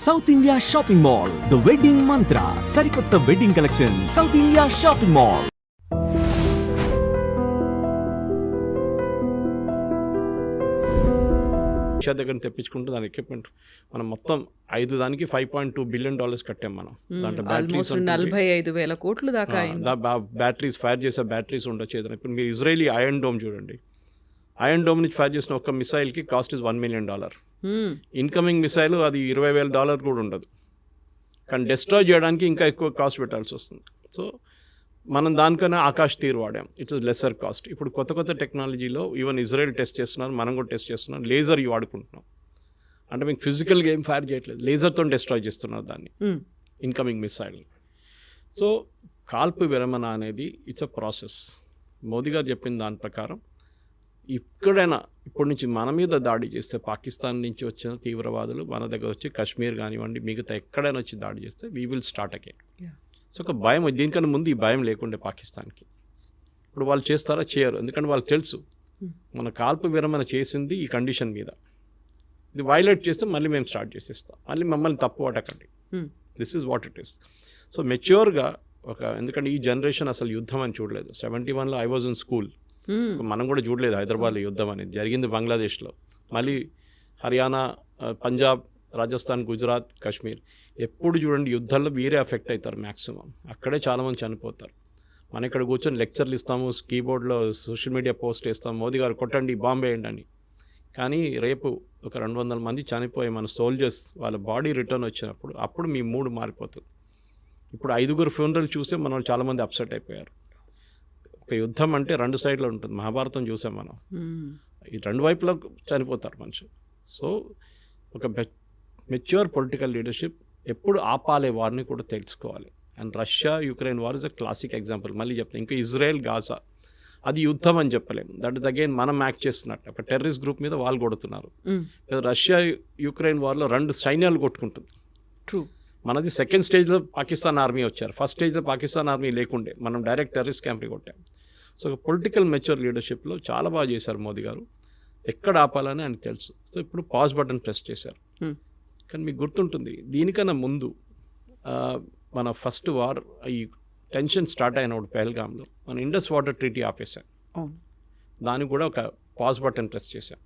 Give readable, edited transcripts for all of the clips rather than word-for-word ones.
South India shopping mall, the wedding మంత్ర, సరికొత్త wedding collection, south India shopping mall. దగ్గర తెప్పించుకుంటూ దాని equipment మనం మొత్తం 5 దానికి $5.2 బిలియన్ కట్టాం మనం. దాంట్లో బ్యాటరీస్ 45,000 కోట్లు దాకా బ్యాటరీస్ ఫైర్ చేసే బ్యాటరీస్ ఉండొచ్చు ఏదైనా. ఇప్పుడు మీరు ఇజ్రాయలీ ఐరన్ డోమ్ చూడండి, ఐరన్ డోమ్ నుంచి ఫైర్ చేసిన ఒక్క మిసైల్కి cost is $1 million. Incoming missile అది $20,000 కూడా ఉండదు, కానీ డిస్ట్రాయ్ చేయడానికి ఇంకా ఎక్కువ కాస్ట్ పెట్టాల్సి వస్తుంది. సో మనం దానికన్నా ఆకాష్ తీర్ వాడాం, ఇట్స్ లెసర్ కాస్ట్. ఇప్పుడు కొత్త కొత్త టెక్నాలజీలో ఈవెన్ ఇజ్రాయెల్ టెస్ట్ చేస్తున్నారు, మనం కూడా టెస్ట్ చేస్తున్నాం. లేజర్ వాడుకుంటున్నాం, అంటే మీకు ఫిజికల్గా ఏం ఫైర్ చేయట్లేదు, లేజర్తో డిస్ట్రాయ్ చేస్తున్నారు దాన్ని, ఇన్కమింగ్ మిసైల్. సో కాల్పు విరమణ అనేది ఇట్స్ అ ప్రాసెస్. మోదీ గారు చెప్పిన దాని ప్రకారం ఇక్కడైనా ఇప్పటి నుంచి మన మీద దాడి చేస్తే, పాకిస్తాన్ నుంచి వచ్చిన తీవ్రవాదులు మన దగ్గర వచ్చి కాశ్మీర్ కానివ్వండి మిగతా ఎక్కడైనా వచ్చి దాడి చేస్తే we will start again. So ఒక భయం, దీనికన్నా ముందు ఈ భయం లేకుండే పాకిస్తాన్కి. ఇప్పుడు వాళ్ళు చేస్తారా? చేయరు, ఎందుకంటే వాళ్ళకి తెలుసు మన కాల్పు విరమణ చేసింది ఈ కండిషన్ మీద, ఇది వైలేట్ చేస్తే మళ్ళీ మేము స్టార్ట్ చేసేస్తాం, మళ్ళీ మమ్మల్ని తప్పు పట్టకండి, this is what it is. So మెచ్యూర్గా ఎందుకంటే ఈ జనరేషన్ అసలు యుద్ధం అని చూడలేదు. 71లో ఐ వాజ్ ఇన్ స్కూల్, మనం కూడా చూడలేదు హైదరాబాద్లో యుద్ధం అనేది జరిగింది, బంగ్లాదేశ్లో, మళ్ళీ హర్యానా, పంజాబ్, రాజస్థాన్, గుజరాత్, కాశ్మీర్. ఎప్పుడు చూడండి యుద్ధాల్లో వీరే ఎఫెక్ట్ అవుతారు మ్యాక్సిమం, అక్కడే చాలామంది చనిపోతారు. మనం ఇక్కడ కూర్చొని లెక్చర్లు ఇస్తాము, కీబోర్డ్లో సోషల్ మీడియా పోస్ట్ వేస్తాము, మోదీ గారు కొట్టండి, బాంబే వేయండి అని. కానీ రేపు ఒక 200 మంది చనిపోయి మన సోల్జర్స్ వాళ్ళ బాడీ రిటర్న్ వచ్చినప్పుడు అప్పుడు మీ మూడ్ మారిపోతుంది. ఇప్పుడు 5 ఫ్యూనరల్ చూసే మనం చాలామంది అప్సెట్ అయిపోయారు. ఒక యుద్ధం అంటే 2 సైడ్లో ఉంటుంది, మహాభారతం చూసాం మనం, ఈ 2 వైపులో చనిపోతారు మనుషులు. సో ఒక మెచ్యూర్ పొలిటికల్ లీడర్షిప్ ఎప్పుడు ఆపాలే వారిని కూడా తెలుసుకోవాలి. And Russia Ukraine war is a classic example. మళ్ళీ చెప్తాను, ఇంకా ఇజ్రాయెల్ గాజా అది యుద్ధం అని చెప్పలేము, దట్ ఇస్ అగైన్ మనం యాక్ట్ చేస్తున్నట్టు. ఒక టెర్రరిస్ట్ గ్రూప్ మీద వాళ్ళు కొడుతున్నారు. రష్యా యుక్రెయిన్ వార్లో 2 సైన్యాలు కొట్టుకుంటుంది. ట్రూ. మనది సెకండ్ స్టేజ్లో పాకిస్తాన్ ఆర్మీ వచ్చారు, ఫస్ట్ స్టేజ్లో పాకిస్తాన్ ఆర్మీ లేకుండే, మనం డైరెక్ట్ టెర్రరిస్ట్ క్యాంప్ని కొట్టాం. సో పొలిటికల్ మెచ్యూర్ లీడర్షిప్లో చాలా బాగా చేశారు మోదీ గారు, ఎక్కడ ఆపాలని ఆయనకు తెలుసు. సో ఇప్పుడు పాజ్ బటన్ ప్రెస్ చేశారు. కానీ మీకు గుర్తుంటుంది, దీనికన్నా ముందు మన ఫస్ట్ వార్ ఈ టెన్షన్ స్టార్ట్ అయినప్పుడు పెహల్గామ్లో మన ఇండస్ వాటర్ ట్రీటీ ఆపేశాం, దానికి కూడా ఒక పాజ్ బటన్ ప్రెస్ చేశాం.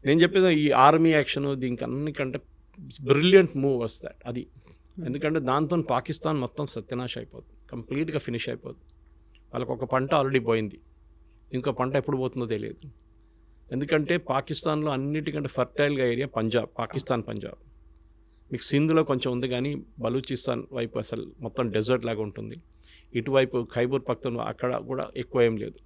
నేను చెప్పేది ఈ ఆర్మీ యాక్షన్ దీనికి అన్నికంటే బ్రిలియంట్ మూవ్ వస్తాయి అది. ఎందుకంటే దాంతో పాకిస్తాన్ మొత్తం సత్యనాశ అయిపోతుంది, కంప్లీట్గా ఫినిష్ అయిపోతుంది. వాళ్ళకు ఒక పంట ఆల్రెడీ పోయింది, ఇంకో పంట ఎప్పుడు పోతుందో తెలియదు. ఎందుకంటే పాకిస్తాన్లో అన్నిటికంటే ఫర్టైల్గా ఏరియా పంజాబ్, పాకిస్తాన్ పంజాబ్. మీకు సింధ్లో కొంచెం ఉంది, కానీ బలూచిస్తాన్ వైపు అసలు మొత్తం డెజర్ట్ లాగా ఉంటుంది. ఇటువైపు ఖైబర్ పఖ్తూన్ఖ్వా అక్కడ కూడా ఎక్కువ ఏం లేదు.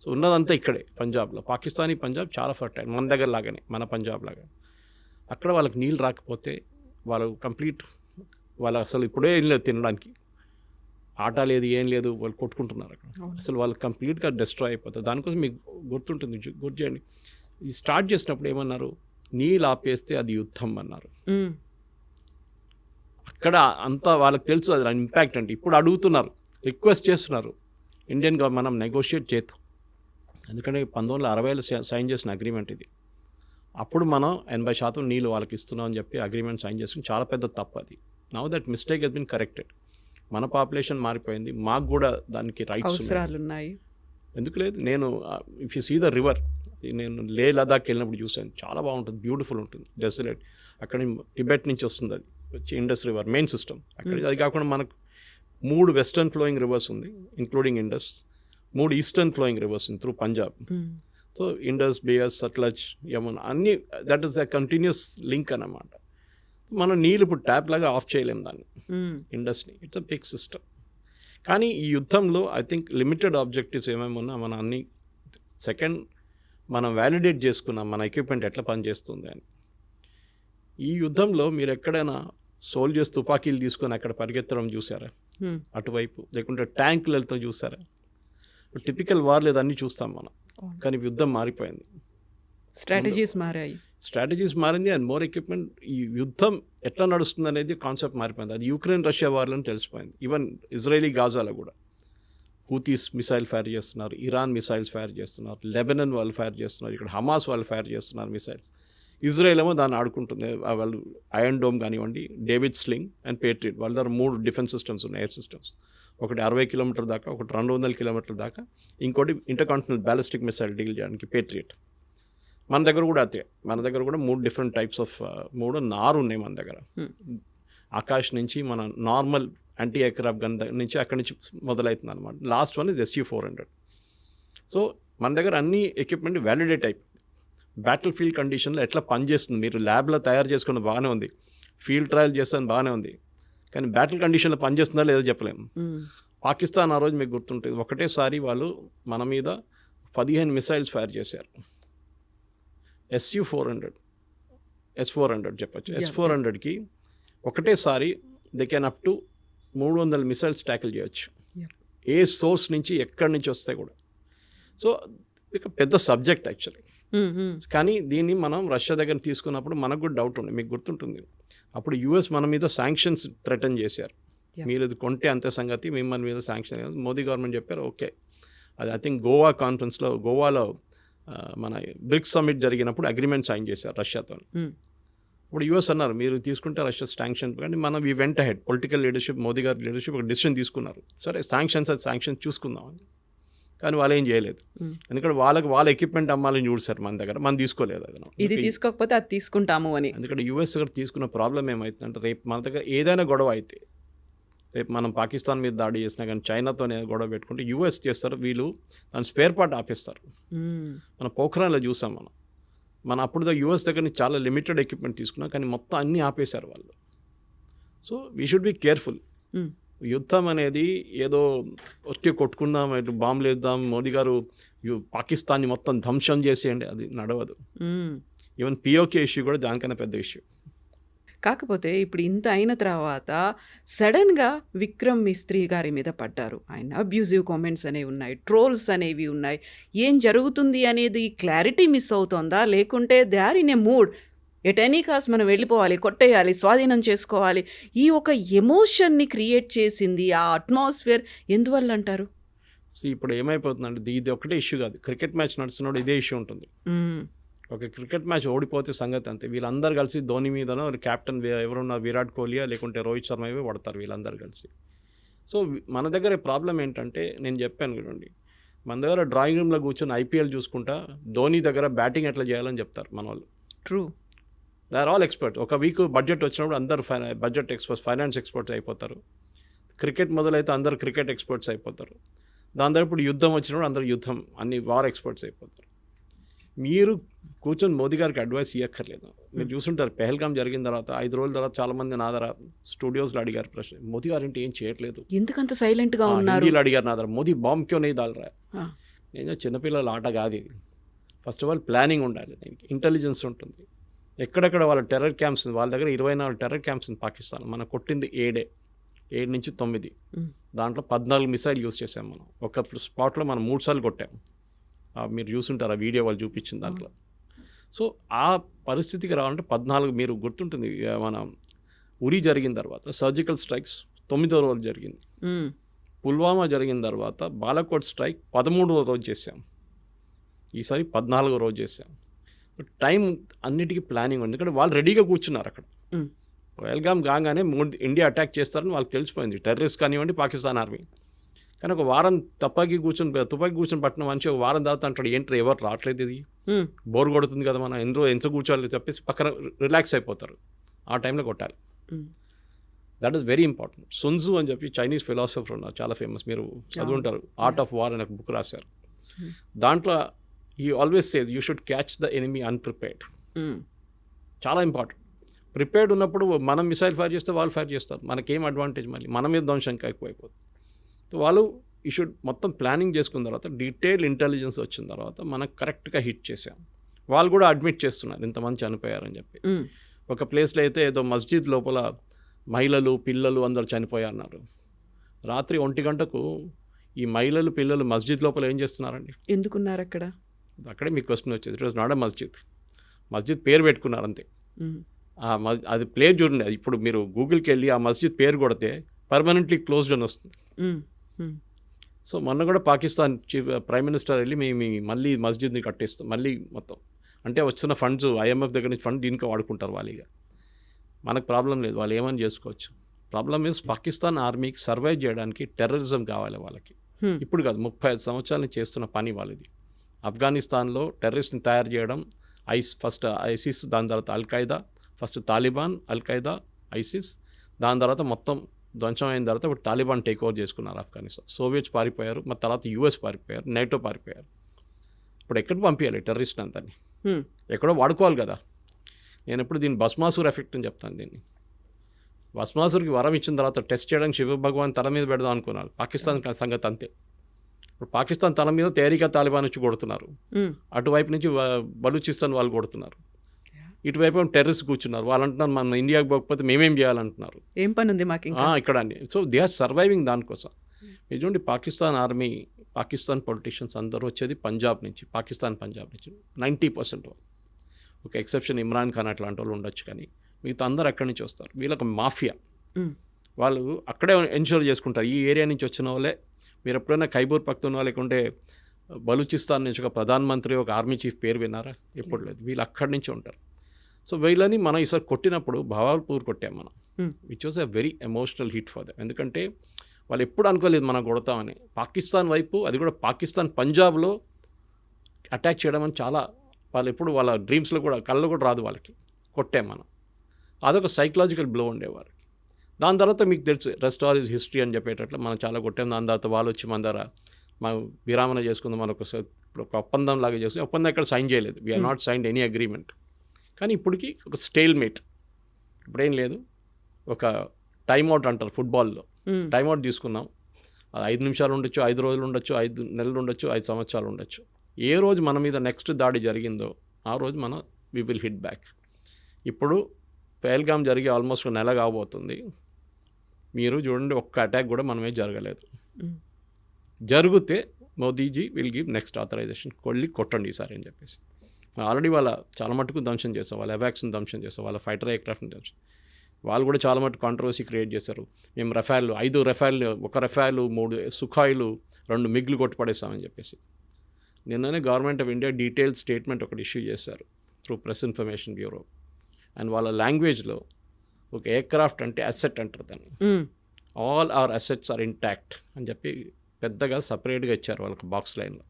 సో ఉన్నదంతా ఇక్కడే పంజాబ్లో. పాకిస్తానీ పంజాబ్ చాలా ఫర్టైల్, మన దగ్గర లాగానే, మన పంజాబ్ లాగా. అక్కడ వాళ్ళకి నీళ్ళు రాకపోతే వాళ్ళు కంప్లీట్, వాళ్ళు అసలు ఇప్పుడే ఏం లేదు తినడానికి, ఆట లేదు, ఏం లేదు, వాళ్ళు కొట్టుకుంటున్నారు అక్కడ. అసలు వాళ్ళు కంప్లీట్గా డిస్ట్రాయ్ అయిపోతారు. దానికోసం మీకు గుర్తుంటుంది, గుర్తు చేయండి, ఈ స్టార్ట్ చేసినప్పుడు ఏమన్నారు, నీళ్ళు ఆపేస్తే అది యుద్ధం అన్నారు. అక్కడ అంతా వాళ్ళకి తెలుసు అది ఇంపాక్ట్ అంటే. ఇప్పుడు అడుగుతున్నారు, రిక్వెస్ట్ చేస్తున్నారు ఇండియన్ గవర్నమెంట్, మనం నెగోషియేట్ చేద్దాం. ఎందుకంటే 1960లో సైన్ చేసిన అగ్రిమెంట్ ఇది. అప్పుడు మనం 80% నీళ్ళు వాళ్ళకి ఇస్తున్నాం అని చెప్పి అగ్రిమెంట్ సైన్ చేసుకుని, చాలా పెద్ద తప్పు అది. Now that mistake has been corrected. మన పాపులేషన్ మారిపోయింది, మాకు కూడా దానికి రైట్స్ ఉన్నాయి. ఎందుకు లేదు, నేను if you see the river, నేను లే లదాఖ్ వెళ్ళినప్పుడు చూసాను, చాలా బాగుంటుంది, బ్యూటిఫుల్ ఉంటుంది, డెసలేట్. అక్కడ టిబెట్ నుంచి వస్తుంది అది వచ్చి ఇండస్ రివర్ మెయిన్ సిస్టమ్ అక్కడ. అది కాకుండా మనకు 3 వెస్టర్న్ ఫ్లోయింగ్ రివర్స్ ఉంది including Indus, 3 eastern flowing rivers ఉంది through Punjab. So Indus, Beas, Sutlej, Yamuna అన్నీ, that is the continuous link అన్నమాట. మనం నీళ్ళు ఇప్పుడు ట్యాప్ లాగా ఆఫ్ చేయలేము దాన్ని, ఇండస్ని. It's a big system. కానీ ఈ యుద్ధంలో ఐ థింక్ లిమిటెడ్ ఆబ్జెక్టివ్స్ ఏమేమి ఉన్నా మన అన్ని సెకండ్ మనం వ్యాలిడేట్ చేసుకున్నాం మన ఎక్విప్మెంట్ ఎట్లా పనిచేస్తుంది అని. ఈ యుద్ధంలో మీరు ఎక్కడైనా సోల్జర్స్ తుపాకీలు తీసుకొని అక్కడ పరిగెత్తడం చూసారా అటువైపు, లేకుంటే ట్యాంకులతో చూసారా? టిపికల్ వార్ లేదన్నీ చూస్తాం మనం, కానీ యుద్ధం మారిపోయింది, స్ట్రాటజీస్ మారింది, అండ్ మోర్ ఎక్విప్మెంట్. ఈ యుద్ధం ఎట్లా నడుస్తుంది అనేది కాన్సెప్ట్ మారిపోయింది. అది యుక్రెయిన్ రష్యా వార్లో తెలిసిపోయింది. ఈవెన్ ఇజ్రాయలీ గాజాలో కూడా హూతీస్ మిసైల్ ఫైర్ చేస్తున్నారు, ఇరాన్ మిసైల్స్ ఫైర్ చేస్తున్నారు, లెబనన్ వాళ్ళు ఫైర్ చేస్తున్నారు, ఇక్కడ హమాస్ వాళ్ళు ఫైర్ చేస్తున్నారు మిసైల్స్. ఇజ్రాయెల్ ఏమో దాన్ని ఆడుకుంటుంది. వాళ్ళు ఐరన్ డోమ్ కానివ్వండి, డేవిడ్ స్లింగ్ అండ్ పేట్రియట్, వాళ్ళ దగ్గర 3 డిఫెన్స్ సిస్టమ్స్ ఉన్నాయి, ఎయిర్ సిస్టమ్స్. ఒకటి 60 కిలోమీటర్ దాకా, ఒకటి 200 కిలోమీటర్ల దాకా, ఇంకోటి ఇంటర్కాంటినెంటల్ బ్యాలిస్టిక్ మిసైల్ డీల్ చేయడానికి పేట్రియట్. మన దగ్గర కూడా అదే, మన దగ్గర కూడా 3 డిఫరెంట్ టైప్స్ ఆఫ్ 4 ఉన్నాయి మన దగ్గర. ఆకాష్ నుంచి మన నార్మల్ యాంటీ ఎయిర్క్రాఫ్ట్ గన్ నుంచి అక్కడి నుంచి మొదలవుతుంది అనమాట. Last one is SU-400. So మన దగ్గర అన్ని ఎక్విప్మెంట్ వ్యాలిడేట్ అయిపోయింది. బ్యాటిల్ ఫీల్డ్ కండిషన్లో ఎట్లా పనిచేస్తుంది, మీరు ల్యాబ్లో తయారు చేసుకున్న బాగానే ఉంది, ఫీల్డ్ ట్రయల్ చేస్తాను బాగానే ఉంది, కానీ బ్యాటిల్ కండిషన్లో పనిచేస్తుందా లేదో చెప్పలేము. పాకిస్తాన్ ఆ రోజు మీకు గుర్తుంటుంది, ఒకటేసారి వాళ్ళు మన మీద 15 మిసైల్స్ ఫైర్ చేశారు. S400 చెప్పచ్చు. S400కి ఒకటేసారి they can up to 300 missiles tackle చేయొచ్చు, ఏ సోర్స్ నుంచి ఎక్కడి నుంచి వస్తాయి కూడా. సో ఇది పెద్ద సబ్జెక్ట్ యాక్చువల్లీ. కానీ దీన్ని మనం రష్యా దగ్గర తీసుకున్నప్పుడు మనకు కూడా డౌట్ ఉంది. మీకు గుర్తుంటుంది, అప్పుడు US మన మీద శాంక్షన్స్ థ్రెటన్ చేశారు, మీరు ఇది కొంటే అంతే సంగతి, మిమ్మల్ని మీద శాంక్షన్. మోదీ గవర్నమెంట్ చెప్పారు ఓకే. అది ఐ థింక్ గోవా కాన్ఫరెన్స్లో, గోవాలో మన బ్రిక్స్ సమ్మిట్ జరిగినప్పుడు అగ్రిమెంట్ సైన్ చేశారు రష్యాతో. ఇప్పుడు US అన్నారు మీరు తీసుకుంటే రష్యా శాంక్షన్, కానీ మనం we went head political leadership, Modi గారి లీడర్షిప్ ఒక డిసిషన్ తీసుకున్నారు, సరే శాంక్షన్ చూసుకుందామని. కానీ వాళ్ళు ఏం చేయలేదు, ఎందుకంటే వాళ్ళ ఎక్విప్మెంట్ అమ్మాలని చూసారు మన దగ్గర, మనం తీసుకోలేదు. అది ఇది తీసుకోకపోతే అది తీసుకుంటాము అని. ఎందుకంటే US గారు తీసుకున్న ప్రాబ్లం ఏమవుతుందంటే, రేపు మన దగ్గర ఏదైనా గొడవ అయితే, రేపు మనం పాకిస్తాన్ మీద దాడి చేసినా కానీ చైనాతోనే గొడవ పెట్టుకుంటే US చేస్తారు, వీళ్ళు దాని స్పేర్ పార్ట్ ఆపేస్తారు. మన పోఖ్రాన్లో చూసాం మన అప్పుడు US దగ్గర నుంచి చాలా లిమిటెడ్ ఎక్విప్మెంట్ తీసుకున్నాం, కానీ మొత్తం అన్నీ ఆపేశారు వాళ్ళు. So we should be careful. యుద్ధం అనేది ఏదో వచ్చి కొట్టుకుందాం, ఇటు బాంబులు వేద్దాం, మోదీ గారు పాకిస్తాన్ని మొత్తం ధ్వంసం చేసేయండి, అది నడవదు. ఈవెన్ POK ఇష్యూ కూడా దానికన్నా పెద్ద ఇష్యూ. కాకపోతే ఇప్పుడు ఇంత అయిన తర్వాత సడన్గా విక్రమ్ మిస్త్రీ గారి మీద పడ్డారు. ఆయన అబ్యూజివ్ కామెంట్స్ అనేవి ఉన్నాయి, ట్రోల్స్ అనేవి ఉన్నాయి. ఏం జరుగుతుంది అనేది క్లారిటీ మిస్ అవుతోందా, లేకుంటే they are in a mood, at any cost మనం వెళ్ళిపోవాలి, కొట్టేయాలి, స్వాధీనం చేసుకోవాలి, ఈ ఒక ఎమోషన్ని క్రియేట్ చేసింది ఆ అట్మాస్ఫియర్ ఎందువల్ల అంటారు? ఇప్పుడు ఏమైపోతుందంటే, ఇది ఒకటే ఇష్యూ కాదు, క్రికెట్ మ్యాచ్ నడుస్తున్నప్పుడు ఇదే ఇష్యూ ఉంటుంది. ఒక క్రికెట్ మ్యాచ్ ఓడిపోతే సంగతి అంతే, వీళ్ళందరూ కలిసి ధోని మీదనో కెప్టెన్ ఎవరున్నా విరాట్ కోహ్లీయా లేకుంటే రోహిత్ శర్మ ఇవే పడతారు వీళ్ళందరూ కలిసి. సో మన దగ్గర ప్రాబ్లం ఏంటంటే, నేను చెప్పాను కదండి, మన దగ్గర డ్రాయింగ్ రూమ్లో కూర్చొని IPL చూసుకుంటా ధోని దగ్గర బ్యాటింగ్ ఎట్లా చేయాలని చెప్తారు మన వాళ్ళు. True, they are all expert. ఒక వీక్ బడ్జెట్ వచ్చినప్పుడు అందరూ బడ్జెట్ ఎక్స్పర్ట్స్, ఫైనాన్స్ ఎక్స్పర్ట్స్ అయిపోతారు. క్రికెట్ మొదలైతే అందరు క్రికెట్ ఎక్స్పర్ట్స్ అయిపోతారు. దాని తర్వాత ఇప్పుడు యుద్ధం వచ్చినప్పుడు అందరు యుద్ధం, అన్ని వార్ ఎక్స్పర్ట్స్ అయిపోతారు. మీరు కూర్చొని మోదీ గారికి అడ్వైస్ ఇవ్వక్కర్లేదు. మీరు చూసుంటారు, పెహల్గాం జరిగిన తర్వాత 5 రోజుల తర్వాత చాలామంది నా దగ్గర స్టూడియోస్లో అడిగారు ప్రశ్న, మోదీ గారు ఏంటి ఏం చేయట్లేదు, ఎందుకంత సైలెంట్గా ఉన్నారు, హిందీలో అడిగారు నా దగ్గర, మోదీ బాంబ్ క్యో नहीं डाल रहा है. నేను చిన్నపిల్లల ఆట కాదు ఇది. ఫస్ట్ ఆఫ్ ఆల్ ప్లానింగ్ ఉండాలి, దానికి ఇంటెలిజెన్స్ ఉంటుంది. ఎక్కడెక్కడ వాళ్ళ టెర్రర్ క్యాంప్స్, వాళ్ళ దగ్గర 24 టెర్రర్ క్యాంప్స్ ఉంది పాకిస్తాన్. మనం కొట్టింది 7 నుంచి 9, దాంట్లో 14 మిసైల్ యూస్ చేసాం మనం. ఒక స్పాట్లో మనం 3 సార్లు కొట్టాం, మీరు చూసుంటారు ఆ వీడియో వాళ్ళు చూపించిన దాంట్లో. సో ఆ పరిస్థితికి రావాలంటే 14, మీరు గుర్తుంటుంది మన ఉరి జరిగిన తర్వాత సర్జికల్ స్ట్రైక్స్ 9వ రోజు జరిగింది, పుల్వామా జరిగిన తర్వాత బాలాకోట్ స్ట్రైక్ 13వ రోజు చేసాం, ఈసారి 14వ రోజు చేసాం. టైం అన్నిటికీ ప్లానింగ్ ఉంది, ఎందుకంటే వాళ్ళు రెడీగా కూర్చున్నారు అక్కడ. పహల్గాం కాగానే ఇండియా అటాక్ చేస్తారని వాళ్ళకి తెలిసిపోయింది, టెర్రరిస్ట్ కానివ్వండి పాకిస్తాన్ ఆర్మీ. కానీ ఒక వారం తుపాకీ కూర్చొని పట్టిన మనిషి ఒక వారం తర్వాత అంటాడు ఏంటి ఎవరు రావట్లేదు, ఇది బోర్ కొడుతుంది కదా, మనం ఎంత కూర్చోవాలి చెప్పేసి పక్కన రిలాక్స్ అయిపోతారు. ఆ టైంలో కొట్టాలి. That is very important. Sun Tzu అని చెప్పి చైనీస్ ఫిలాసఫర్ ఉన్నారు, చాలా ఫేమస్, మీరు చదువుంటారు, ఆర్ట్ ఆఫ్ వార్ అనే ఒక బుక్ రాశారు. దాంట్లో he always says you should catch the enemy unprepared. చాలా ఇంపార్టెంట్. ప్రిపేర్డ్ ఉన్నప్పుడు మనం మిసైల్ ఫైర్ చేస్తే వాళ్ళు ఫైర్ చేస్తారు, మనకేం అడ్వాంటేజ్, మళ్ళీ మన మీద ధ్వంసం ఎక్కువైపోతుంది. సో వాళ్ళు ఈ షుడ్ మొత్తం ప్లానింగ్ చేసుకున్న తర్వాత, డీటెయిల్ ఇంటెలిజెన్స్ వచ్చిన తర్వాత మనకు కరెక్ట్గా హిట్ చేసాం. వాళ్ళు కూడా అడ్మిట్ చేస్తున్నారు ఇంతమంది చనిపోయారని చెప్పి. ఒక ప్లేస్లో అయితే ఏదో మస్జిద్ లోపల మహిళలు పిల్లలు అందరు చనిపోయారన్నారు. రాత్రి 1 గంటకు ఈ మహిళలు పిల్లలు మస్జిద్ లోపల ఏం చేస్తున్నారండి, ఎందుకున్నారు అక్కడ? అక్కడే మీకు క్వశ్చన్ వచ్చేది. ఇట్ వాజ్ నాట్ ఎ మస్జిద్ పేరు పెట్టుకున్నారు అంతే. అది ప్లేస్ చూడండి, ఇప్పుడు మీరు గూగుల్కి వెళ్ళి ఆ మస్జిద్ పేరు కొడితే పర్మనెంట్లీ క్లోజ్డ్ అని వస్తుంది. సో మొన్న కూడా పాకిస్తాన్ ప్రైమ్ మినిస్టర్ వెళ్ళి మేము మళ్ళీ మస్జిద్ని కట్టేస్తాం, మళ్ళీ మొత్తం అంటే వచ్చిన ఫండ్స్ IMF దగ్గర నుంచి ఫండ్ దీనికి వాడుకుంటారు వాళ్ళు. ఇక మనకు ప్రాబ్లం లేదు, వాళ్ళు ఏమని చేసుకోవచ్చు. ప్రాబ్లం ఈజ్ పాకిస్తాన్ ఆర్మీకి సర్వైవ్ చేయడానికి టెర్రరిజం కావాలి వాళ్ళకి. ఇప్పుడు కాదు, 35 సంవత్సరాల నుంచి చేస్తున్న పని వాళ్ళది. ఆఫ్ఘనిస్తాన్లో టెర్రరిస్ట్ని తయారు చేయడం, ఫస్ట్ ఐసిస్, దాని తర్వాత Al-Qaeda, first Taliban, Al-Qaeda, ISIS, దాని తర్వాత మొత్తం ధ్వంసం అయిన తర్వాత ఇప్పుడు తాలిబాన్ టేక్ ఓవర్ చేసుకున్నారు ఆఫ్ఘనిస్తాన్. సోవియట్స్ పారిపోయారు, మరి తర్వాత US పారిపోయారు, NATO పారిపోయారు. ఇప్పుడు ఎక్కడికి పంపించాలి టెర్రరిస్ట్ అంతని? ఎక్కడో వాడుకోవాలి కదా. నేను ఎప్పుడు దీన్ని భస్మాసుర్ ఎఫెక్ట్ అని చెప్తాను. దీన్ని భస్మాసుర్కి వరం ఇచ్చిన తర్వాత టెస్ట్ చేయడానికి శివ భగవాన్ తల మీద పెడదాం అనుకున్నారు. పాకిస్తాన్ సంగతి అంతే. ఇప్పుడు పాకిస్తాన్ తల మీద తేరికా తాలిబాన్ వచ్చి కొడుతున్నారు, అటువైపు నుంచి బలూచిస్తాన్ వాళ్ళు కొడుతున్నారు, ఇటువైపు టెర్రరిస్ట్ కూర్చున్నారు. వాళ్ళు అంటున్నారు మన ఇండియాకి పోకపోతే మేమేం చేయాలంటున్నారు. ఏం పని ఉంది మాకు ఇక్కడ అని. సో దే ఆర్ సర్వైవింగ్ దానికోసం. చూడండి, పాకిస్తాన్ ఆర్మీ, పాకిస్తాన్ పొలిటీషియన్స్ అందరూ వచ్చేది పంజాబ్ నుంచి, పంజాబ్ నుంచి 90% వాళ్ళు. ఒక ఎక్సెప్షన్ ఇమ్రాన్ ఖాన్ అట్లాంటి వాళ్ళు ఉండొచ్చు, కానీ మిగతా అందరూ అక్కడి నుంచి వస్తారు. వీళ్ళకి మాఫియా, వాళ్ళు అక్కడే ఎన్షూర్ చేసుకుంటారు. ఈ ఏరియా నుంచి వచ్చిన వాళ్ళే. మీరు ఎప్పుడైనా ఖైబూర్ పఖ్తూన్ఖా లేకుంటే బలూచిస్తాన్ నుంచి ఒక ప్రధానమంత్రి, ఒక ఆర్మీ చీఫ్ పేరు విన్నారా? ఎప్పుడు లేదు. వీళ్ళు అక్కడి నుంచి ఉంటారు. సో వీళ్ళని మనం ఈసారి కొట్టినప్పుడు భవాల్పూర్ కొట్టాం మనం, which was a very emotional hit for them. ఎందుకంటే వాళ్ళు ఎప్పుడు అనుకోలేదు మనం కొడతామని. పాకిస్తాన్ వైపు, అది కూడా పాకిస్తాన్ పంజాబ్లో అటాక్ చేయడం అని చాలా, వాళ్ళు ఎప్పుడు వాళ్ళ డ్రీమ్స్లో కూడా, కళ్ళు కూడా రాదు వాళ్ళకి. కొట్టాం మనం. అదొక సైకలాజికల్ బ్లో ఉండేవారు. దాని తర్వాత మీకు తెలుసు, రెస్ట్ ఆల్ ఈజ్ హిస్టరీ అని చెప్పేటట్లు మనం చాలా కొట్టాం. దాని తర్వాత వాళ్ళు వచ్చి మన దగ్గర మనం విరామణ చేసుకుందాం, మనం ఒక ఒప్పందం లాగా చేసుకుని, ఒప్పందం ఎక్కడ సైన్ చేయలేదు. We are not signed any agreement. కానీ ఇప్పటికీ ఒక స్టేల్ మేట్. ఇప్పుడేం లేదు, ఒక టైమ్అవుట్ అంటారు ఫుట్బాల్లో, టైమ్అవుట్ తీసుకున్నాం. అది 5 నిమిషాలు ఉండొచ్చు, 5 రోజులు ఉండొచ్చు, 5 నెలలు ఉండొచ్చు, 5 సంవత్సరాలు ఉండొచ్చు. ఏ రోజు మన మీద నెక్స్ట్ దాడి జరిగిందో ఆ రోజు మనం వి విల్ హిట్ బ్యాక్. ఇప్పుడు పహల్గామ్ జరిగి ఆల్మోస్ట్ 1 నెల కాబోతుంది. మీరు చూడండి, ఒక్క అటాక్ కూడా మనమే జరగలేదు. జరిగితే Modiji will give next authorisation, కొట్టండి ఈసారి అని చెప్పేసి. ఆల్రెడీ వాళ్ళ చాలా మటుకు ధ్వంసం చేస్తాం, వాళ్ళ ఎవాక్స్ని ధ్వంసం చేస్తాం, వాళ్ళ ఫైటర్ ఎయిర్క్రాఫ్ట్ని ధ్వంసం. వాళ్ళు కూడా చాలా మటుకు కాంట్రవర్సీ క్రియేట్ చేశారు. మేము రఫాల్ 5 రఫాల్, 1 రఫాల్, 3 సుఖాయిలు, 2 మిగ్లు కొట్టుపడేస్తామని చెప్పేసి. నిన్ననే government of India detailed statement ఒకటి ఇష్యూ చేశారు through press information bureau. And వాళ్ళ లాంగ్వేజ్లో ఒక ఎయిర్క్రాఫ్ట్ అంటే అసెట్ అంటారు దాన్ని. All our assets are intact అని చెప్పి పెద్దగా సపరేట్గా ఇచ్చారు వాళ్ళకి బాక్స్ లైన్లో.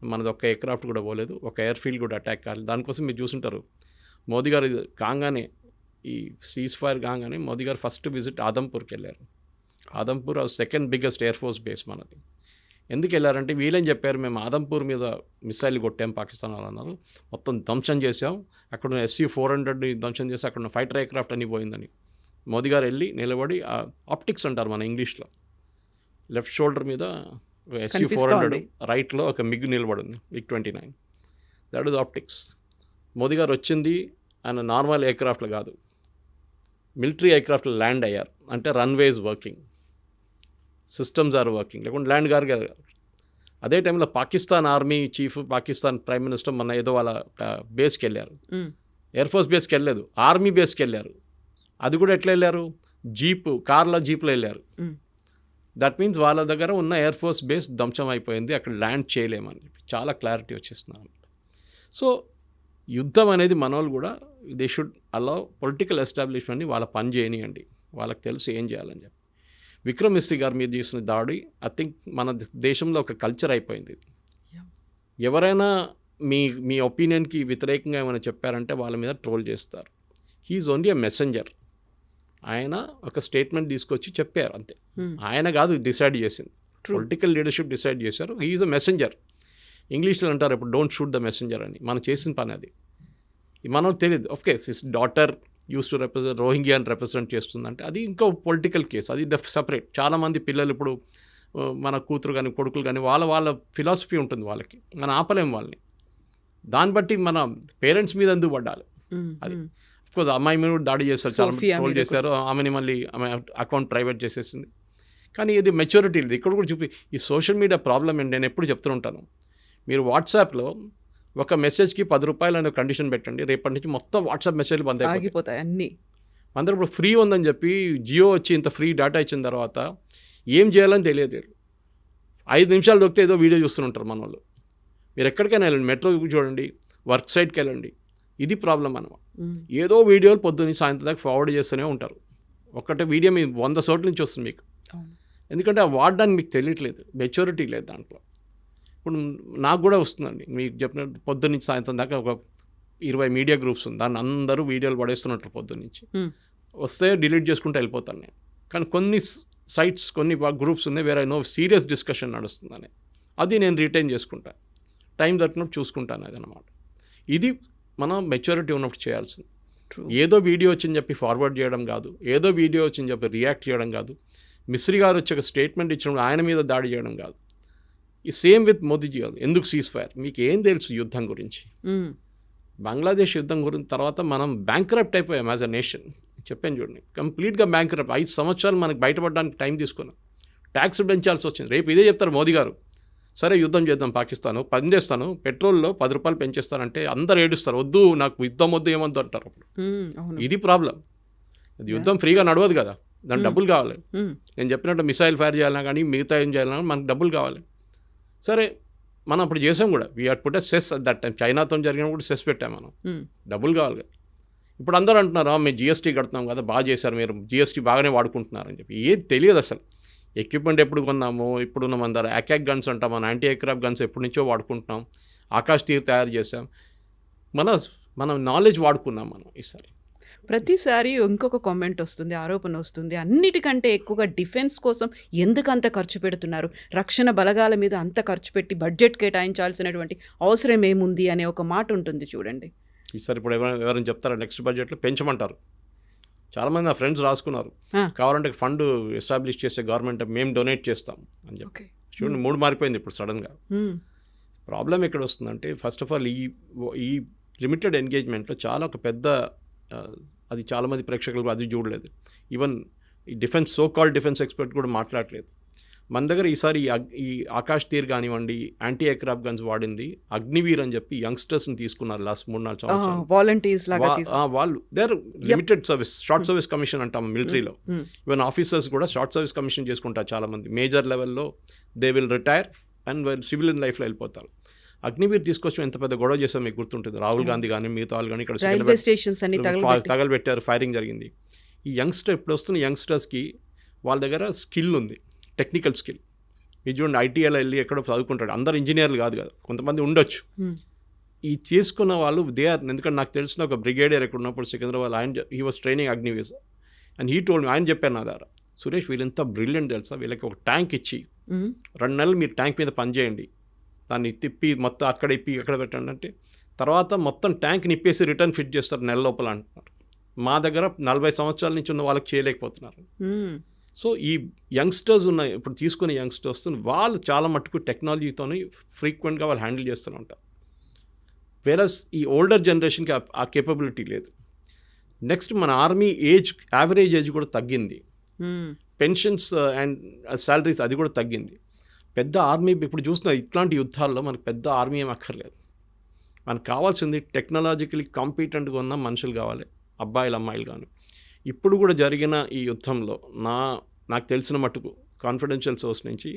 మనది ఒక్క ఎయిర్క్రాఫ్ట్ కూడా పోలేదు, ఒక ఎయిర్ ఫీల్డ్ కూడా అటాక్ కాలేదు. దానికోసం మీరు చూసుంటారు, మోదీ గారు కాగానే, ఈ సీజ్ ఫైర్ కాగానే మోదీ గారు ఫస్ట్ విజిట్ ఆదంపూర్కి వెళ్ళారు. Adampur second biggest air force base మనది. ఎందుకు వెళ్ళారంటే వీళ్ళేం చెప్పారు, మేము ఆదంపూర్ మీద మిసైల్ కొట్టాం పాకిస్తాన్ వాళ్ళు అన్నారు, మొత్తం ధ్వంసం చేసాం, అక్కడ SU-400 ధ్వంసం చేసి అక్కడ ఫైటర్ ఎయిర్క్రాఫ్ట్ అని పోయిందని. మోదీ గారు వెళ్ళి నిలబడి, ఆప్టిక్స్ అంటారు మన ఇంగ్లీష్లో, లెఫ్ట్ షోల్డర్ మీద SU-400, రైట్లో ఒక మిగ్ నిలబడింది, MiG-29. That is optics. Modi గారు వచ్చింది ఆయన నార్మల్ ఎయిర్క్రాఫ్ట్లో కాదు, మిలిటరీ ఎయిర్క్రాఫ్ట్లో ల్యాండ్ అయ్యారు. అంటే runways working, systems are working, లేకుంటే ల్యాండ్ గారు. అదే టైంలో Pakistan army chief, Pakistan prime minister మన ఏదో వాళ్ళ బేస్కి వెళ్ళారు, ఎయిర్ ఫోర్స్ బేస్కి వెళ్ళలేదు, ఆర్మీ బేస్కి వెళ్ళారు. అది కూడా ఎట్లా వెళ్ళారు, కార్లో జీప్లో వెళ్ళారు. దట్ మీన్స్ వాళ్ళ దగ్గర ఉన్న ఎయిర్ ఫోర్స్ బేస్ ధ్వంసం అయిపోయింది, అక్కడ ల్యాండ్ చేయలేమని చాలా క్లారిటీ వచ్చేస్తున్నారు. సో యుద్ధం అనేది మన వాళ్ళు కూడా దే షుడ్ అలౌ పొలిటికల్ ఎస్టాబ్లిష్మెంట్ని వాళ్ళ పని చేయనియండి, వాళ్ళకి తెలిసి ఏం చేయాలని చెప్పి. విక్రమ్ మిస్త్రీ గారి మీద చేసిన దాడి ఐ థింక్ మన దేశంలో ఒక కల్చర్ అయిపోయింది. ఎవరైనా మీ ఒపీనియన్కి వ్యతిరేకంగా ఏమైనా చెప్పారంటే వాళ్ళ మీద ట్రోల్ చేస్తారు. He's only a messenger. ఆయన ఒక స్టేట్మెంట్ తీసుకొచ్చి చెప్పారు అంతే. ఆయన కాదు డిసైడ్ చేసింది, పొలిటికల్ లీడర్షిప్ డిసైడ్ చేశారు. He's a messenger. ఇంగ్లీష్లో అంటారు ఇప్పుడు డోంట్ షూట్ ద మెసెంజర్ అని. మనం చేసిన పని అది. మనం తెలియదు. Of course his daughter used to represent రోహింగ్యాని రిప్రజెంట్ చేస్తుందంటే అది ఇంకో పొలిటికల్ కేసు, అది సపరేట్. చాలామంది పిల్లలు ఇప్పుడు మన కూతురు కానీ కొడుకులు కానీ వాళ్ళ ఫిలాసఫీ ఉంటుంది వాళ్ళకి, మనం ఆపలేం వాళ్ళని. దాన్ని బట్టి మన పేరెంట్స్ మీద ఎందుకు పడ్డాలి. అది అఫ్కోర్స్ అమ్మాయి మీద కూడా దాడి చేస్తారు, చాలా ట్రోల్ చేశారు, ఆమెని మళ్ళీ ఆమె అకౌంట్ ప్రైవేట్ చేసేసింది. కానీ ఇది మెచ్యూరిటీ ఇది ఇక్కడ కూడా చూపి. ఈ సోషల్ మీడియా ప్రాబ్లం ఏంటి, నేను ఎప్పుడు చెప్తుంటాను, మీరు వాట్సాప్లో ఒక మెసేజ్కి 10 రూపాయలు అనే కండిషన్ పెట్టండి, రేపటి నుంచి మొత్తం వాట్సాప్ మెసేజ్లు బంద్ అయిపోతాయి అన్నీ. అందరూ ఇప్పుడు ఫ్రీ ఉందని చెప్పి జియో వచ్చి ఇంత ఫ్రీ డేటా ఇచ్చిన తర్వాత ఏం చేయాలని తెలియదు. 5 నిమిషాలు దొరికితే ఏదో వీడియో చూస్తుంటారు మన వాళ్ళు. మీరు ఎక్కడికైనా వెళ్ళండి, మెట్రో చూడండి, వర్క్ సైట్కి వెళ్ళండి. ఇది ప్రాబ్లం అనమాట. మ్మ్. ఏదో వీడియోలు పొద్దున్న సాయంత్రం దాకా ఫార్వర్డ్ చేస్తూనే ఉంటారు. ఒక్కటే వీడియో మీ 100 చోట్ల నుంచి వస్తుంది మీకు. అవును. ఎందుకంటే ఆ వాడడానికి మీకు తెలియట్లేదు, మెచ్యూరిటీ లేదు దాంట్లో. ఇప్పుడు నాకు కూడా వస్తుందండి, మీకు చెప్పినట్టు పొద్దున్న నుంచి సాయంత్రం దాకా ఒక 20 మీడియా గ్రూప్స్ ఉంది, దాన్ని అందరూ వీడియోలు పడేస్తున్నట్టు పొద్దున్న నుంచి. మ్మ్. వస్తే డిలీట్ చేసుకుంటూ వెళ్ళిపోతాను నేను. కానీ కొన్ని సైట్స్, కొన్ని గ్రూప్స్ ఉన్నాయి వేరే నో సీరియస్ డిస్కషన్ నడుస్తుందని, అది నేను రిటైన్ చేసుకుంటా, టైం దొరికినప్పుడు చూసుకుంటాను. అదనమాట. ఇది మనం మెచ్యూరిటీ ఉన్నప్పుడు చేయాల్సింది. True. ఏదో వీడియో వచ్చిందని చెప్పి ఫార్వర్డ్ చేయడం కాదు, ఏదో వీడియో వచ్చిందని చెప్పి రియాక్ట్ చేయడం కాదు, మిస్రీ గారు వచ్చి ఒక స్టేట్మెంట్ ఇచ్చినప్పుడు ఆయన మీద దాడి చేయడం కాదు. ఈ సేమ్ విత్ మోదీజీ గారు. ఎందుకు సీజ్ ఫైర్? మీకు ఏం తెలుసు యుద్ధం గురించి? మ్మ్. బంగ్లాదేశ్ యుద్ధం గురించి తర్వాత మనం బ్యాంక్రప్ట్ అయిపోయాం యాజ్ అ నేషన్. చెప్పాను చూడండి, కంప్లీట్గా బ్యాంక్రప్ట్. 5 సంవత్సరాలు మనకు బయటపడడానికి టైం తీసుకున్నాం. ట్యాక్స్ పెంచాల్సి వచ్చింది. రేపు ఇదే చెప్తారు మోదీ గారు, సరే యుద్ధం చేద్దాం పాకిస్తాను, పని చేస్తాను, పెట్రోల్లో 10 రూపాయలు పెంచేస్తానంటే అందరు ఏడుస్తారు, వద్దు నాకు యుద్ధం వద్దు ఏమొద్దు అంటారు. అప్పుడు మ్మ్. అవును. ఇది ప్రాబ్లం. అది యుద్ధం ఫ్రీగా నడవదు కదా, దానికి డబ్బులు కావాలి. మ్మ్. నేను చెప్పినట్టు మిసైల్ ఫైర్ చేయాలన్నా కానీ మిగతా ఏం చేయాలన్నా మనకు డబ్బులు కావాలి. సరే మనం అప్పుడు చేసాం కూడా, we had put a cess at that time. చైనాతో జరిగినప్పుడు సెస్ పెట్టాం మనం, మ్మ్. డబ్బులు కావాలి కదా. ఇప్పుడు అందరూ అంటున్నారు మేము జిఎస్టీ కడుతున్నాం కదా, బాగా చేశారు మీరు, జిఎస్టీ బాగానే వాడుకుంటున్నారని చెప్పి. ఏది తెలియదు అసలు. ఎక్విప్మెంట్ ఎప్పుడు కొన్నాము, ఇప్పుడున్న మన దగ్గర అకాక్ గన్స్ అంటాం, మన యాంటీ ఎయిర్క్రాఫ్ట్ గన్స్ ఎప్పటి నుంచో వాడుకుంటున్నాం, ఆకాష్ తీర్ తయారు చేసాం, మన నాలెడ్జ్ వాడుకున్నాం మనం ఈసారి. ప్రతిసారి ఇంకొక కామెంట్ వస్తుంది, ఆరోపణ వస్తుంది, అన్నిటికంటే ఎక్కువగా డిఫెన్స్ కోసం ఎందుకు అంత ఖర్చు పెడుతున్నారు, రక్షణ బలగాల మీద అంత ఖర్చు పెట్టి బడ్జెట్ కేటాయించాల్సినటువంటి అవసరం ఏముంది అనే ఒక మాట ఉంటుంది చూడండి. ఈసారి ఇప్పుడు ఎవరైనా చెప్తారా నెక్స్ట్ బడ్జెట్లో పెంచమంటారు. చాలామంది నా ఫ్రెండ్స్ రాసుకున్నారు, కావాలంటే ఫండ్ ఎస్టాబ్లిష్ చేసే గవర్నమెంట్ మేము డొనేట్ చేస్తాం అని చెప్పి. చూడండి, మూడు మారిపోయింది ఇప్పుడు సడన్గా. ప్రాబ్లం ఎక్కడ వస్తుందంటే, ఫస్ట్ ఆఫ్ ఆల్ ఈ లిమిటెడ్ ఎంగేజ్మెంట్లో చాలా ఒక పెద్ద అది చాలామంది ప్రేక్షకులు అది చూడలేదు. ఈవెన్ ఈ డిఫెన్స్ కాల్డ్ డిఫెన్స్ ఎక్స్పర్ట్ కూడా మాట్లాడలేదు. మన దగ్గర ఈసారి ఈ ఆకాష్ తీర్ కానివ్వండి, యాంటీ ఎయిర్క్రాఫ్ట్ గన్స్ వాడింది అగ్నివీర్ అని చెప్పి యంగ్స్టర్స్ని తీసుకున్నారు లాస్ట్ 3-4 సంవత్సరాలు. వాలంటీర్స్ లాగా వాళ్ళు their limited service, short service commission అంటాం మిలిటరీలో. ఈవెన్ ఆఫీసర్స్ కూడా షార్ట్ సర్వీస్ కమిషన్ చేసుకుంటారు చాలామంది. మేజర్ లెవెల్లో they will retire and civilian లైఫ్లో వెళ్ళిపోతారు. అగ్నివీర్ తీసుకొచ్చి ఎంత పెద్ద గొడవ చేసాం మీకు గుర్తుంటుంది. రాహుల్ గాంధీ కానీ మిగతా వాళ్ళు కానీ ఇక్కడ తగలబెట్టారు, ఫైరింగ్ జరిగింది. ఈ యంగ్స్టర్ ఇప్పుడు వస్తున్న యంగ్స్టర్స్కి వాళ్ళ దగ్గర స్కిల్ ఉంది, టెక్నికల్ స్కిల్. ఇది చూడండి, ఐటీఐలో వెళ్ళి ఎక్కడో చదువుకుంటాడు, అందరు ఇంజనీర్లు కాదు కదా, కొంతమంది ఉండొచ్చు. ఈ చేసుకున్న వాళ్ళు ఎందుకంటే నాకు తెలిసిన ఒక బ్రిగేడియర్ ఎక్కడ ఉన్నప్పుడు Secunderabad, he was training Agniveer and he told me, ఆయన చెప్పారు నా దగ్గర, సురేష్ వీళ్ళంతా బ్రిలియంట్ తెలుసా, వీళ్ళకి ఒక ట్యాంక్ ఇచ్చి 2 నెలలు మీరు ట్యాంక్ మీద పనిచేయండి, దాన్ని తిప్పి మొత్తం అక్కడ ఇప్పి ఎక్కడ పెట్టండి అంటే తర్వాత మొత్తం ట్యాంక్ నిప్పేసి రిటర్న్ ఫిట్ చేస్తారు నెల లోపల అంటున్నారు. మా దగ్గర 40 సంవత్సరాల నుంచి ఉన్న వాళ్ళకి చేయలేకపోతున్నారు. సో ఈ యంగ్స్టర్స్ ఉన్న ఇప్పుడు తీసుకునే యంగ్స్టర్స్ వాళ్ళు చాలా మట్టుకు టెక్నాలజీతోని ఫ్రీక్వెంట్గా వాళ్ళు హ్యాండిల్ చేస్తూనే ఉంటారు. వేరస్ ఈ ఓల్డర్ జనరేషన్కి ఆ కేపబిలిటీ లేదు. నెక్స్ట్ మన ఆర్మీ యావరేజ్ ఏజ్ కూడా తగ్గింది, పెన్షన్స్ అండ్ శాలరీస్ అది కూడా తగ్గింది. పెద్ద ఆర్మీ ఇప్పుడు చూస్తున్న ఇట్లాంటి యుద్ధాల్లో మనకు పెద్ద ఆర్మీ ఏం అక్కర్లేదు. మనకు కావాల్సింది టెక్నాలజికలీ కాంపిటెంట్గా ఉన్న మనుషులు కావాలి, అబ్బాయిలు అమ్మాయిలు కానీ. ఇప్పుడు కూడా జరిగిన ఈ యుద్ధంలో నాకు తెలిసిన మట్టుకు కాన్ఫిడెన్షియల్ సోర్స్ నుంచి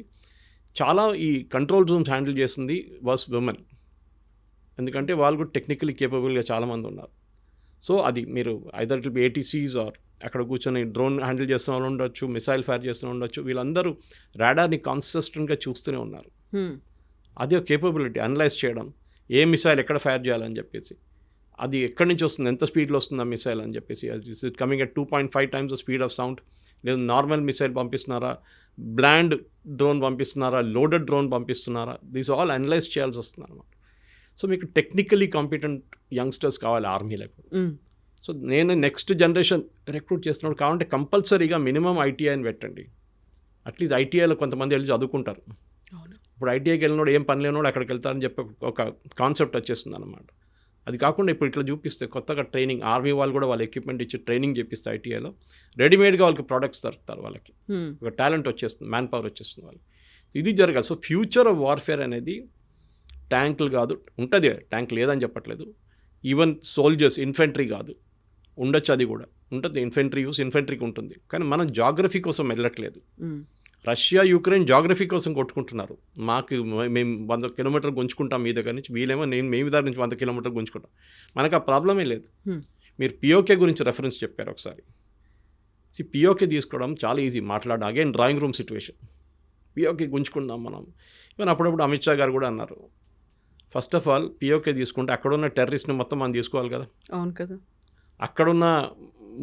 చాలా ఈ కంట్రోల్ రూమ్స్ హ్యాండిల్ చేస్తుంది వాస్ విమెన్. ఎందుకంటే వాళ్ళు కూడా టెక్నికలీ కేపబుల్గా చాలామంది ఉన్నారు. సో అది మీరు either it be ATCs or అక్కడ కూర్చొని డ్రోన్ హ్యాండిల్ చేస్తున్న వాళ్ళు ఉండొచ్చు, మిసైల్ ఫైర్ చేస్తున్న ఉండొచ్చు. వీళ్ళందరూ రాడార్ని కాన్సిస్టెంట్గా చూస్తూనే ఉన్నారు. అది ఒక కేపబిలిటీ, అనలైజ్ చేయడం, ఏ మిసైల్ ఎక్కడ ఫైర్ చేయాలని చెప్పేసి, అది ఎక్కడి నుంచి వస్తుంది, ఎంత స్పీడ్లో వస్తుంది ఆ మిసైల్ అని చెప్పేసి. Is it coming at 2.5 times the speed of sound, లేదా నార్మల్ మిసైల్ పంపిస్తున్నారా, బ్లాండ్ డ్రోన్ పంపిస్తున్నారా, లోడెడ్ డ్రోన్ పంపిస్తున్నారా, దీస్ ఆల్ అనలైజ్ చేయాల్సి వస్తుంది అనమాట. సో మీకు టెక్నికలీ కాంపిటెంట్ యంగ్స్టర్స్ కావాలి ఆర్మీలో. సో నేను నెక్స్ట్ జనరేషన్ రిక్రూట్ చేస్తున్నప్పుడు కావాలంటే కంపల్సరీగా మినిమం ఐటీఐని పెట్టండి. అట్లీస్ట్ ఐటీఐలో కొంతమంది వెళ్ళి చదువుకుంటారు. ఇప్పుడు ఐటీఐకి వెళ్ళినోడు ఏం పని లేనోడు అక్కడికి వెళ్తారని చెప్పి ఒక కాన్సెప్ట్ వచ్చేస్తుంది అనమాట. అది కాకుండా ఇప్పుడు ఇట్లా చూపిస్తే కొత్తగా ట్రైనింగ్, ఆర్మీ వాళ్ళు కూడా వాళ్ళ ఎక్విప్మెంట్ ఇచ్చి ట్రైనింగ్ చేపిస్తే ఐటీఐలో రెడీమేడ్గా వాళ్ళకి ప్రొడక్ట్స్ దొరుకుతారు, వాళ్ళకి ఒక టాలెంట్ వచ్చేస్తుంది, మ్యాన్ పవర్ వచ్చేస్తుంది వాళ్ళకి. ఇది జరగాలి. సో ఫ్యూచర్ ఆఫ్ వార్ఫేర్ అనేది ట్యాంకులు కాదు, ఉంటుంది ట్యాంక్ లేదని చెప్పట్లేదు, ఈవెన్ సోల్జర్స్, ఇన్ఫెంట్రీ కాదు, ఉండొచ్చు, అది కూడా ఉంటుంది. ఇన్ఫెంట్రీ యూస్ ఇన్ఫెంట్రీకి ఉంటుంది, కానీ మనం జాగ్రఫీ కోసం వెళ్ళట్లేదు, రష్యా యుక్రెయిన్ జాగ్రఫీ కోసం కొట్టుకుంటున్నారు. మేము 100 కిలోమీటర్లు గుంజుకుంటాం మీ దగ్గర నుంచి, వీళ్ళేమో మేము దగ్గర నుంచి 100 కిలోమీటర్లు గుంజుకుంటాం. మనకు ఆ ప్రాబ్లమే లేదు. మీరు పిఓకే గురించి రెఫరెన్స్ చెప్పారు ఒకసారి. పిఓకే తీసుకోవడం చాలా ఈజీ, మాట్లాడడం again drawing room situation. PoK గుంజుకుందాం మనం. ఈవెన్ అప్పుడప్పుడు అమిత్ షా గారు కూడా అన్నారు, ఫస్ట్ ఆఫ్ ఆల్ పిఓకే తీసుకుంటే అక్కడున్న టెర్రరిస్ట్ని మొత్తం మనం తీసుకోవాలి కదా. అవును కదా. అక్కడున్న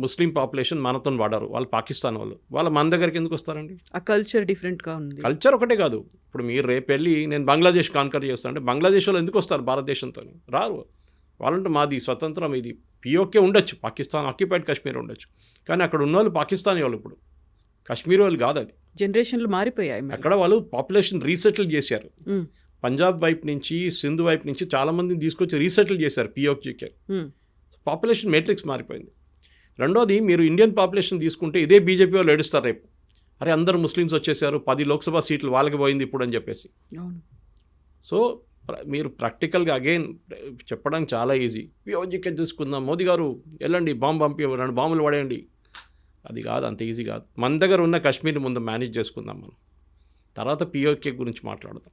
ముస్లిం పాపులేషన్ మనతో వాడరు, వాళ్ళు పాకిస్తాన్ వాళ్ళు మన దగ్గరికి ఎందుకు వస్తారండి? ఆ కల్చర్ డిఫరెంట్గా ఉంది. కల్చర్ ఒకటే కాదు, ఇప్పుడు మీరు రేపు వెళ్ళి నేను బంగ్లాదేశ్ కాన్కర్ చేస్తాను అంటే బంగ్లాదేశ్ వాళ్ళు ఎందుకు వస్తారు భారతదేశంతో? రారు. వాళ్ళంటే మాది స్వతంత్రం, ఇది పిఓకే ఉండొచ్చు, పాకిస్తాన్ ఆక్యుపైడ్ కాశ్మీర్ ఉండొచ్చు, కానీ అక్కడ ఉన్న వాళ్ళు పాకిస్తానీ వాళ్ళు, ఇప్పుడు కాశ్మీర్ వాళ్ళు కాదు. అది జనరేషన్లు మారిపోయాయి. అక్కడ వాళ్ళు పాపులేషన్ రీసెటిల్ చేశారు. పంజాబ్ వైపు నుంచి, సింధు వైపు నుంచి చాలామందిని తీసుకొచ్చి రీసెటిల్ చేశారు పిఓకేకి. పాపులేషన్ మేట్రిక్స్ మారిపోయింది. రెండోది, మీరు ఇండియన్ పాపులేషన్ తీసుకుంటే ఇదే బీజేపీ వాళ్ళు ఏడుస్తారు రేపు, అరే అందరు ముస్లిమ్స్ వచ్చేసారు, 10 లోక్సభ సీట్లు వాళ్ళకి పోయింది ఇప్పుడు అని చెప్పేసి. సో మీరు ప్రాక్టికల్గా అగైన్ చెప్పడానికి చాలా ఈజీ. పిఓజీకే చూసుకుందాం, మోదీ గారు వెళ్ళండి బాంబు పంపి 2 బాంబులు పడేయండి, అది కాదు, అంత ఈజీ కాదు. మన దగ్గర ఉన్న కాశ్మీర్ని ముందు మేనేజ్ చేసుకుందాం మనం, తర్వాత పిఓకే గురించి మాట్లాడదాం.